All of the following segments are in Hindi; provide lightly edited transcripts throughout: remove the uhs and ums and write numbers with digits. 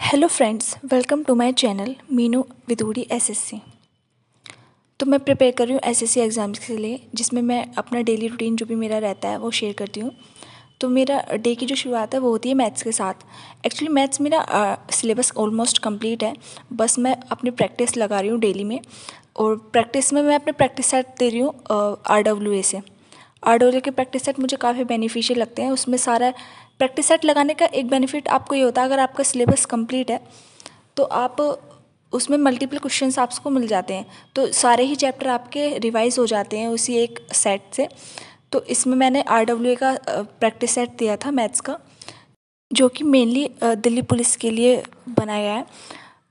Hello friends, welcome to my channel Meenu Viduri SSC. तो मैं प्रिपेयर कर रही हूँ एसएससी एग्ज़ाम्स के लिए, जिसमें मैं अपना डेली रूटीन जो भी मेरा रहता है वो शेयर करती हूँ। तो मेरा डे की जो शुरुआत है वो होती है मैथ्स के साथ। एक्चुअली मैथ्स मेरा सिलेबस ऑलमोस्ट कंप्लीट है, बस मैं अपनी प्रैक्टिस लगा रही हूँ डेली में। और प्रैक्टिस में मैं अपने प्रैक्टिस सेट दे रही हूँ RWA से। RWA के प्रैक्टिस सेट मुझे काफ़ी बेनिफिशियल लगते हैं। उसमें सारा प्रैक्टिस सेट लगाने का एक बेनिफिट आपको ये होता है, अगर आपका सिलेबस कंप्लीट है तो आप उसमें मल्टीपल क्वेश्चंस आपको मिल जाते हैं, तो सारे ही चैप्टर आपके रिवाइज हो जाते हैं उसी एक सेट से। तो इसमें मैंने RWA का प्रैक्टिस सेट दिया था मैथ्स का, जो कि मेनली दिल्ली पुलिस के लिए बनाया है।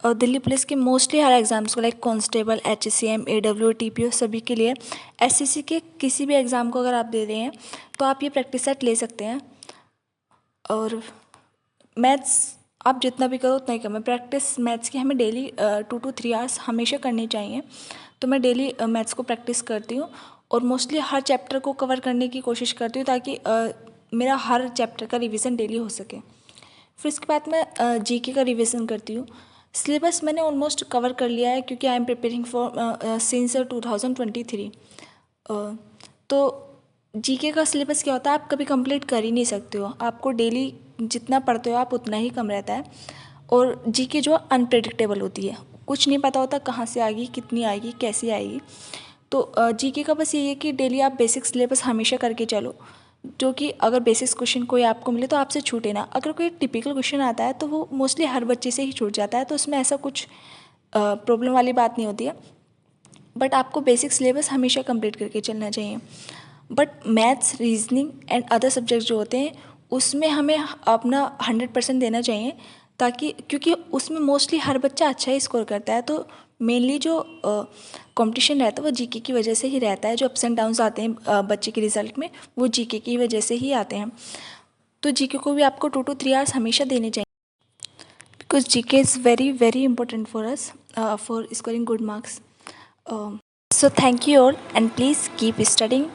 और दिल्ली पुलिस के मोस्टली हर एग्ज़ाम्स को, like constable, HCM, AWO, TPO, सभी के लिए। SCC के किसी भी एग्ज़ाम को अगर आप दे रहे हैं तो आप ये प्रैक्टिस सेट ले सकते हैं। और मैथ्स आप जितना भी करो उतना ही कम है। प्रैक्टिस मैथ्स की हमें डेली 2 to 3 आवर्स हमेशा करनी चाहिए। तो मैं डेली मैथ्स को प्रैक्टिस करती हूँ और मोस्टली हर चैप्टर को कवर करने की कोशिश करती हूँ, ताकि मेरा हर चैप्टर का रिवीजन डेली हो सके। फिर उसके बाद मैं GK का रिवीजन करती हूँ। सिलेबस मैंने ऑलमोस्ट कवर कर लिया है, क्योंकि I am preparing for since 2023। तो GK का सिलेबस क्या होता है, आप कभी कंप्लीट कर ही नहीं सकते हो। आपको डेली जितना पढ़ते हो आप उतना ही कम रहता है। और GK जो अनप्रेडिक्टेबल होती है, कुछ नहीं पता होता कहाँ से आएगी, कितनी आएगी, कैसी आएगी। तो GK का बस ये है कि डेली आप बेसिक सिलेबस हमेशा करके चलो, जो कि अगर बेसिक्स क्वेश्चन कोई आपको मिले तो आपसे छूटे ना। अगर कोई टिपिकल क्वेश्चन आता है तो वो मोस्टली हर बच्चे से ही छूट जाता है, तो उसमें ऐसा कुछ प्रॉब्लम वाली बात नहीं होती है। बट आपको बेसिक सिलेबस हमेशा कंप्लीट करके चलना चाहिए। But maths, reasoning and other subject जो होते हैं उसमें हमें अपना 100% देना चाहिए, ताकि क्योंकि उसमें मोस्टली हर बच्चा अच्छा ही स्कोर करता है। तो मेनली जो कंपटीशन रहता है वो GK की वजह से ही रहता है। जो अप्स एंड डाउन्स आते हैं बच्चे के रिजल्ट में, वो GK की वजह से ही आते हैं। तो GK को भी आपको 2 to 3 आवर्स हमेशा देने चाहिए, because GK is very very important for us for scoring good marks. So thank you all, and please keep studying.